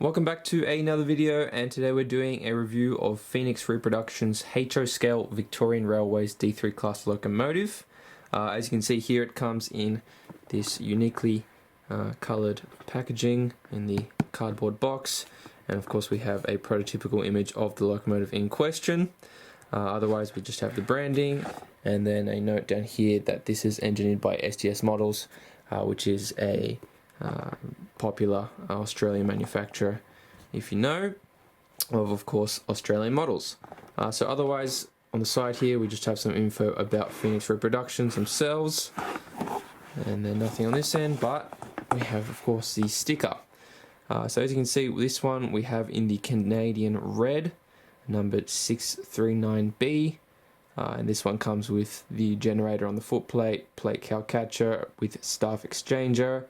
Welcome back to another video, and today we're doing a review of Phoenix Reproductions HO Scale Victorian Railways D3 class locomotive. As you can see here, it comes in this uniquely coloured packaging in the cardboard box, and of course we have a prototypical image of the locomotive in question. Otherwise we just have the branding, and then a note down here that this is engineered by SDS Models, which is a popular Australian manufacturer, if you know, of course Australian models. So otherwise on the side here we just have some info about Phoenix Reproductions themselves, and then nothing on this end, but we have of course the sticker. So as you can see, this one we have in the Canadian red, numbered 639B, and this one comes with the generator on the footplate, plate cow catcher with staff exchanger,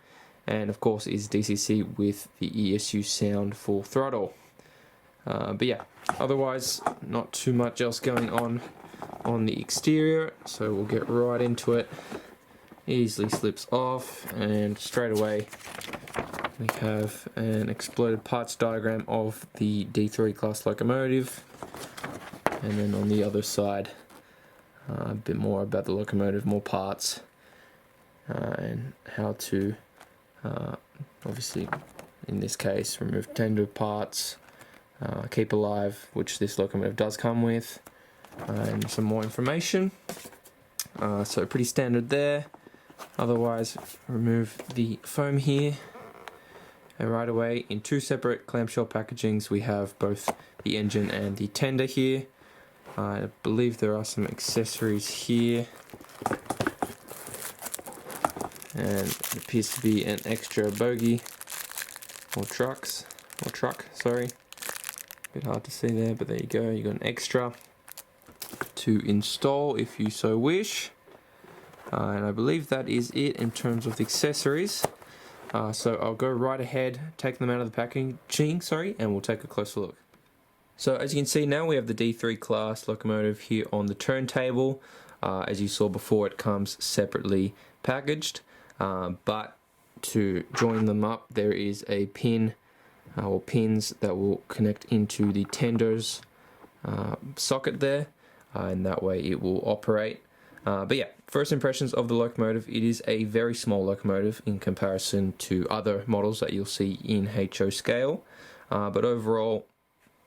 and of course is DCC with the ESU sound full throttle. But yeah, otherwise not too much else going on the exterior, so we'll get right into it. Easily slips off, and straight away we have an exploded parts diagram of the D3 class locomotive, and then on the other side a bit more about the locomotive, more parts, and how to obviously in this case remove tender parts, keep alive, which this locomotive does come with, and some more information. So pretty standard there. Otherwise, remove the foam here, and right away in two separate clamshell packagings we have both the engine and the tender here. I believe there are some accessories here, and it appears to be an extra bogie or truck, sorry. A bit hard to see there, but there you go, you got an extra to install if you so wish. And I believe that is it in terms of the accessories. So I'll go right ahead, take them out of the packaging, and we'll take a closer look. So as you can see now, we have the D3 class locomotive here on the turntable. As you saw before, it comes separately packaged. But to join them up, there is a pin or pins that will connect into the tender's socket there, and that way it will operate. But yeah, first impressions of the locomotive, it is a very small locomotive in comparison to other models that you'll see in HO scale, but overall,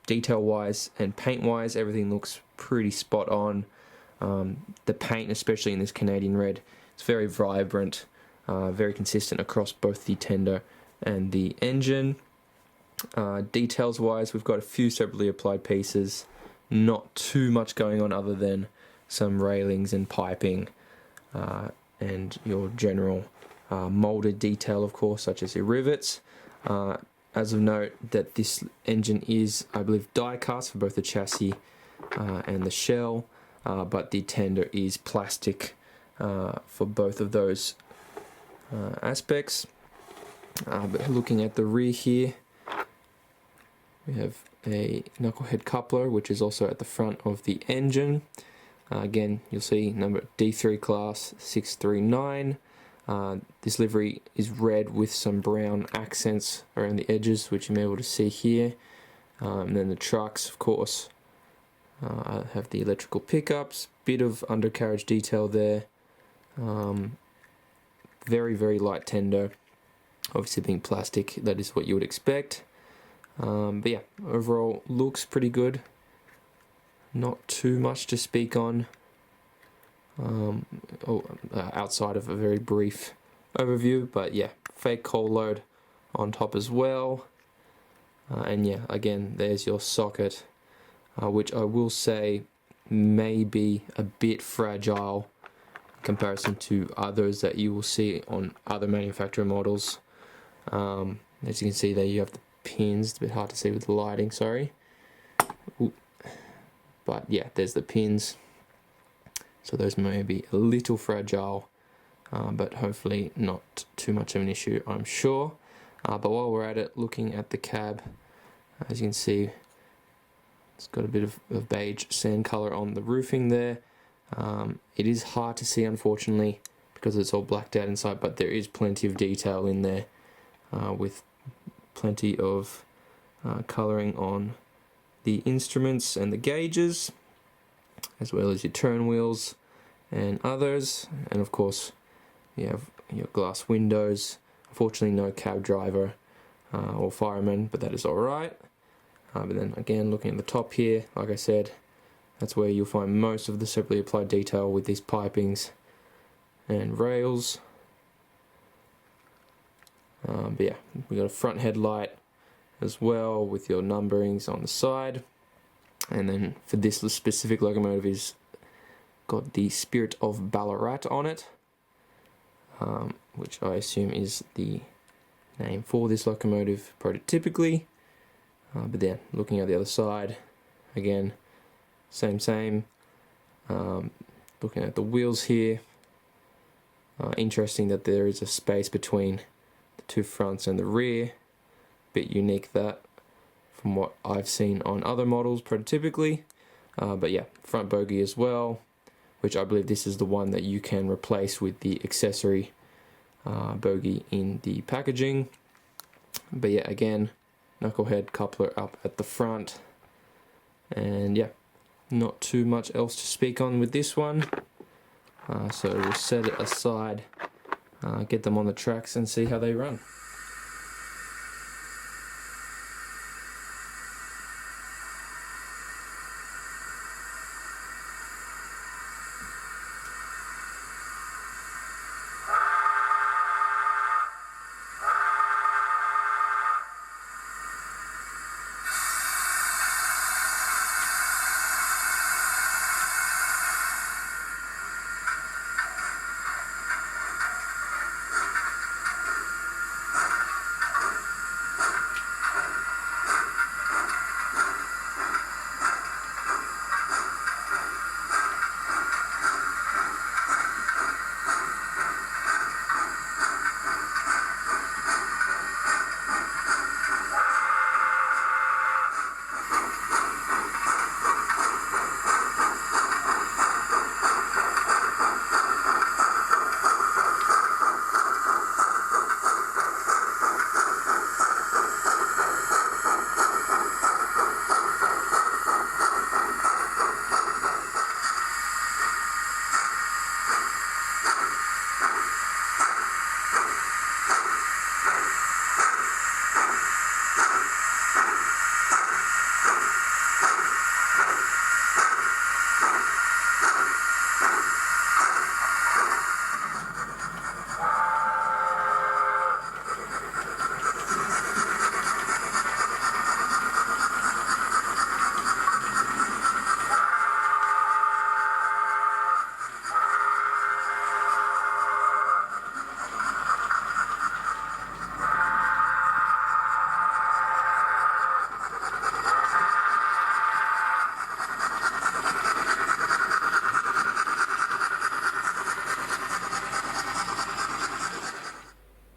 detail wise and paint wise, everything looks pretty spot on. The paint, especially in this Canadian red, it's very vibrant. Very consistent across both the tender and the engine. Details wise, we've got a few separately applied pieces, not too much going on other than some railings and piping, and your general molded detail, of course, such as your rivets. As of note, that this engine is, I believe, die cast for both the chassis and the shell, but the tender is plastic for both of those aspects. But looking at the rear here, we have a knucklehead coupler, which is also at the front of the engine. Again, you'll see number D3 class 639. This livery is red with some brown accents around the edges, which you may be able to see here. And then the trucks, of course, have the electrical pickups, bit of undercarriage detail there. Very, very light tender, obviously being plastic, that is what you would expect. But yeah, overall looks pretty good. Not too much to speak on, outside of a very brief overview, but yeah, fake coal load on top as well. And yeah, again, there's your socket, which I will say may be a bit fragile comparison to others that you will see on other manufacturer models. As you can see there, you have the pins. It's a bit hard to see with the lighting, sorry. Ooh. But yeah, there's the pins. So those may be a little fragile, but hopefully not too much of an issue, I'm sure. But while we're at it, looking at the cab, as you can see, it's got a bit of beige sand color on the roofing there. It is hard to see, unfortunately, because it's all blacked out inside, but there is plenty of detail in there, with plenty of colouring on the instruments and the gauges, as well as your turn wheels and others. And of course you have your glass windows. Unfortunately no cab driver or fireman, but that is alright. But then again, looking at the top here, like I said, that's where you'll find most of the separately applied detail with these pipings and rails. But yeah, we got a front headlight as well with your numberings on the side. And then for this specific locomotive, is got the Spirit of Ballarat on it, which I assume is the name for this locomotive prototypically. But then looking at the other side, again, same. Looking at the wheels here, interesting that there is a space between the two fronts and the rear. Bit unique that from what I've seen on other models prototypically. But yeah, front bogie as well, which I believe this is the one that you can replace with the accessory bogie in the packaging. But yeah, again, knucklehead coupler up at the front, and yeah, not too much else to speak on with this one. So we'll set it aside, get them on the tracks and see how they run.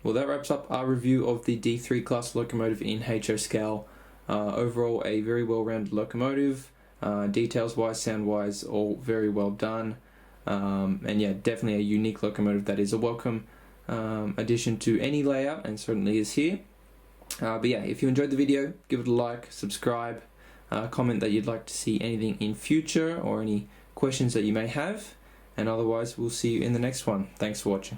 Well, that wraps up our review of the D3 class locomotive in HO scale. Overall, a very well-rounded locomotive. Details-wise, sound-wise, all very well done. And yeah, definitely a unique locomotive that is a welcome addition to any layout, and certainly is here. But yeah, if you enjoyed the video, give it a like, subscribe, comment that you'd like to see anything in future or any questions that you may have. And otherwise, we'll see you in the next one. Thanks for watching.